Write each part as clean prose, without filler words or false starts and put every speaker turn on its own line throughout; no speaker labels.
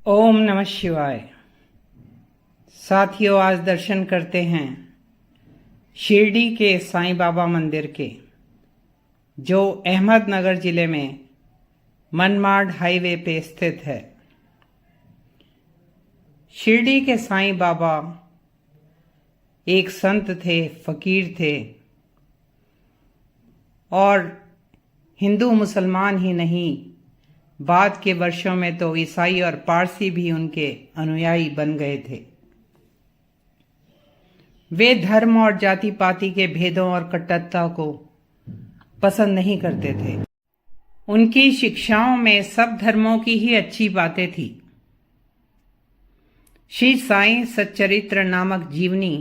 ओम नमः शिवाय। साथियों, आज दर्शन करते हैं शिरडी के साईं बाबा मंदिर के, जो अहमदनगर जिले में मनमाड हाईवे पे स्थित है। शिरडी के साईं बाबा एक संत थे, फकीर थे, और हिंदू मुसलमान ही नहीं, बाद के वर्षों में तो ईसाई और पारसी भी उनके अनुयायी बन गए थे। वे धर्म और जाति पाति के भेदों और कट्टरता को पसंद नहीं करते थे। उनकी शिक्षाओं में सब धर्मों की ही अच्छी बातें थी। श्री साईं सच्चरित्र नामक जीवनी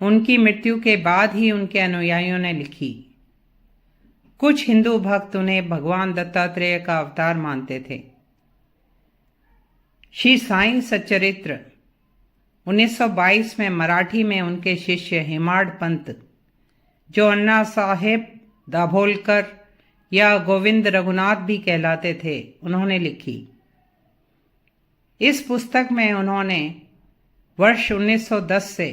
उनकी मृत्यु के बाद ही उनके अनुयायियों ने लिखी। कुछ हिंदू भक्त उन्हें भगवान दत्तात्रेय का अवतार मानते थे। श्री साईं सच्चरित्र 1922 में मराठी में उनके शिष्य हेमाड पंत, जो अन्ना साहेब दाभोलकर या गोविंद रघुनाथ भी कहलाते थे, उन्होंने लिखी। इस पुस्तक में उन्होंने वर्ष 1910 से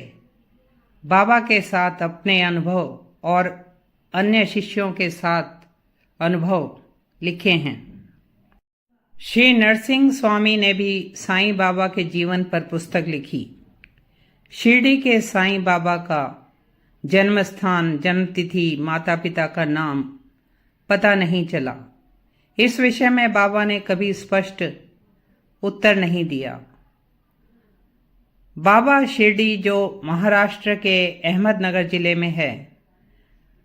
बाबा के साथ अपने अनुभव और अन्य शिष्यों के साथ अनुभव लिखे हैं। श्री नरसिंह स्वामी ने भी साईं बाबा के जीवन पर पुस्तक लिखी। शिरडी के साईं बाबा का जन्म स्थान, जन्मतिथि, माता पिता का नाम पता नहीं चला। इस विषय में बाबा ने कभी स्पष्ट उत्तर नहीं दिया। बाबा शिरडी, जो महाराष्ट्र के अहमदनगर जिले में है,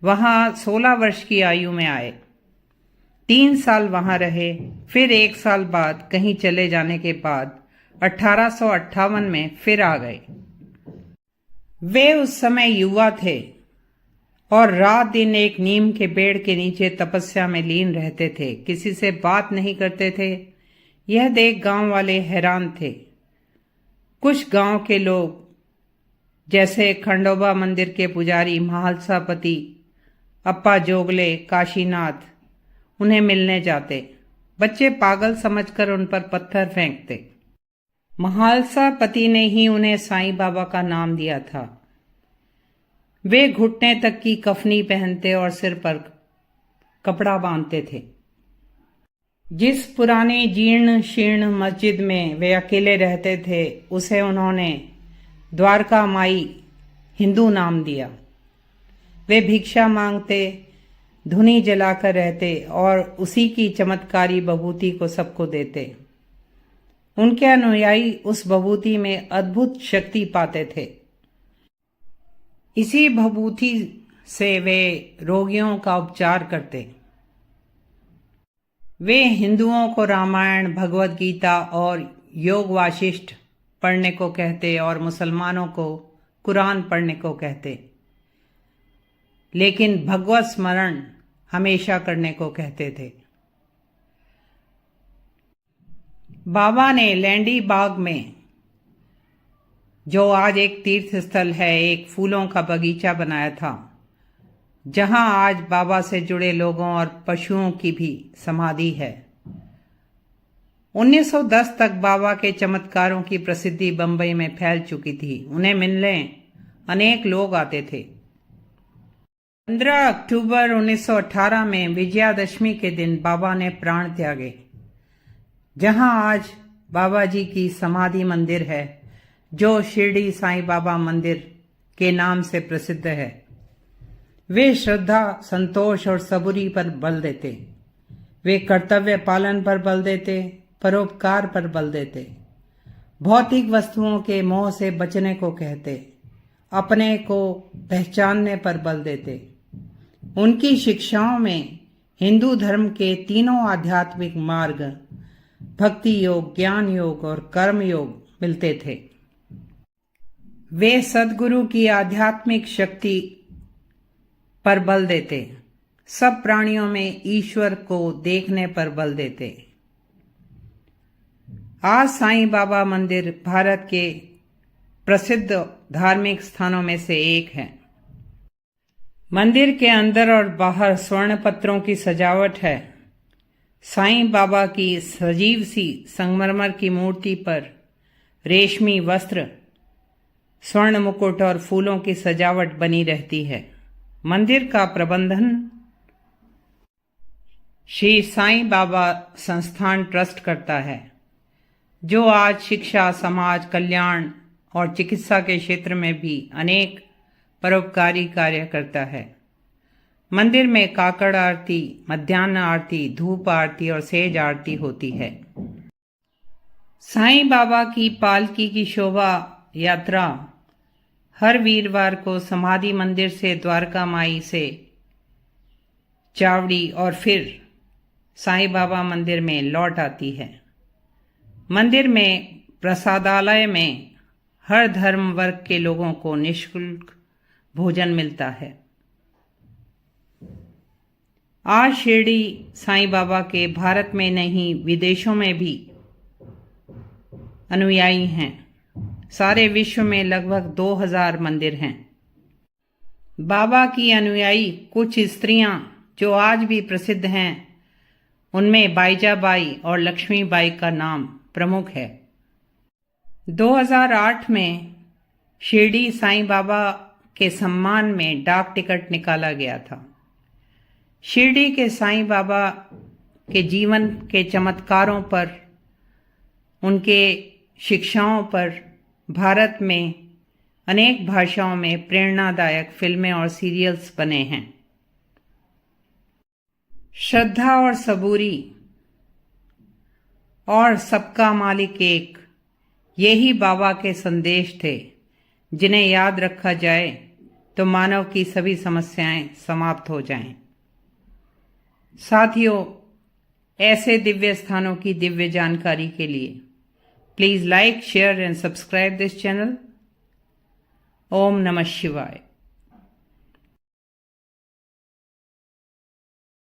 वहां 16 वर्ष की आयु में आए। 3 साल वहां रहे, फिर 1 साल बाद कहीं चले जाने के बाद 1858 में फिर आ गए। वे उस समय युवा थे और रात दिन एक नीम के पेड़ के नीचे तपस्या में लीन रहते थे। किसी से बात नहीं करते थे। यह देख गांव वाले हैरान थे। कुछ गांव के लोग, जैसे खंडोबा मंदिर के पुजारी महालसापति अप्पा जोगले, काशीनाथ, उन्हें मिलने जाते। बच्चे पागल समझकर उन पर पत्थर फेंकते। महालसापति ने ही उन्हें साईं बाबा का नाम दिया था। वे घुटने तक की कफनी पहनते और सिर पर कपड़ा बांधते थे। जिस पुरानी जीर्ण शीर्ण मस्जिद में वे अकेले रहते थे, उसे उन्होंने द्वारका माई हिंदू नाम दिया। वे भिक्षा मांगते, धुनी जलाकर रहते और उसी की चमत्कारी बभूति को सबको देते। उनके अनुयायी उस बभूति में अद्भुत शक्ति पाते थे। इसी बभूति से वे रोगियों का उपचार करते। वे हिंदुओं को रामायण, भगवद गीता और योग वाशिष्ठ पढ़ने को कहते और मुसलमानों को कुरान पढ़ने को कहते, लेकिन भगवत स्मरण हमेशा करने को कहते थे। बाबा ने लैंडी बाग में, जो आज एक तीर्थ स्थल है, एक फूलों का बगीचा बनाया था, जहां आज बाबा से जुड़े लोगों और पशुओं की भी समाधि है। 1910 तक बाबा के चमत्कारों की प्रसिद्धि बंबई में फैल चुकी थी। उन्हें मिलने अनेक लोग आते थे। 15 अक्टूबर 1918 में विजयादशमी के दिन बाबा ने प्राण त्यागे। जहां आज बाबा जी की समाधि मंदिर है, जो शिरडी साईं बाबा मंदिर के नाम से प्रसिद्ध है। वे श्रद्धा, संतोष और सबूरी पर बल देते। वे कर्तव्य पालन पर बल देते, परोपकार पर बल देते, भौतिक वस्तुओं के मोह से बचने को कहते, अपने को पहचानने पर बल देते। उनकी शिक्षाओं में हिंदू धर्म के तीनों आध्यात्मिक मार्ग, भक्ति योग, ज्ञान योग और कर्म योग मिलते थे। वे सद्गुरु की आध्यात्मिक शक्ति पर बल देते, सब प्राणियों में ईश्वर को देखने पर बल देते। आज साईं बाबा मंदिर भारत के प्रसिद्ध धार्मिक स्थानों में से एक है। मंदिर के अंदर और बाहर स्वर्ण पत्रों की सजावट है। साईं बाबा की सजीव सी संगमरमर की मूर्ति पर रेशमी वस्त्र, स्वर्ण मुकुट और फूलों की सजावट बनी रहती है। मंदिर का प्रबंधन श्री साईं बाबा संस्थान ट्रस्ट करता है, जो आज शिक्षा, समाज कल्याण और चिकित्सा के क्षेत्र में भी अनेक परोपकारी कार्य करता है। मंदिर में काकड़ आरती, मध्याह्न आरती, धूप आरती और सेज आरती होती है। साईं बाबा की पालकी की शोभा यात्रा हर वीरवार को समाधि मंदिर से द्वारका माई से चावड़ी और फिर साईं बाबा मंदिर में लौट आती है। मंदिर में प्रसादालय में हर धर्म वर्ग के लोगों को निःशुल्क भोजन मिलता है। आज शिरडी साईं बाबा के भारत में नहीं विदेशों में भी अनुयायी हैं। सारे विश्व में लगभग 2000 मंदिर हैं। बाबा की अनुयायी कुछ स्त्रियां जो आज भी प्रसिद्ध हैं, उनमें बाईजाबाई और लक्ष्मीबाई का नाम प्रमुख है। 2008 में शिरडी साईं बाबा के सम्मान में डाक टिकट निकाला गया था। शिरडी के साईं बाबा के जीवन के चमत्कारों पर, उनके शिक्षाओं पर भारत में अनेक भाषाओं में प्रेरणादायक फिल्में और सीरियल्स बने हैं। श्रद्धा और सबूरी और सबका मालिक एक, यही बाबा के संदेश थे, जिन्हें याद रखा जाए तो मानव की सभी समस्याएं समाप्त हो जाएं। साथियों, ऐसे दिव्य स्थानों की दिव्य जानकारी के लिए please like, share and subscribe this channel. ओम नमः शिवाय।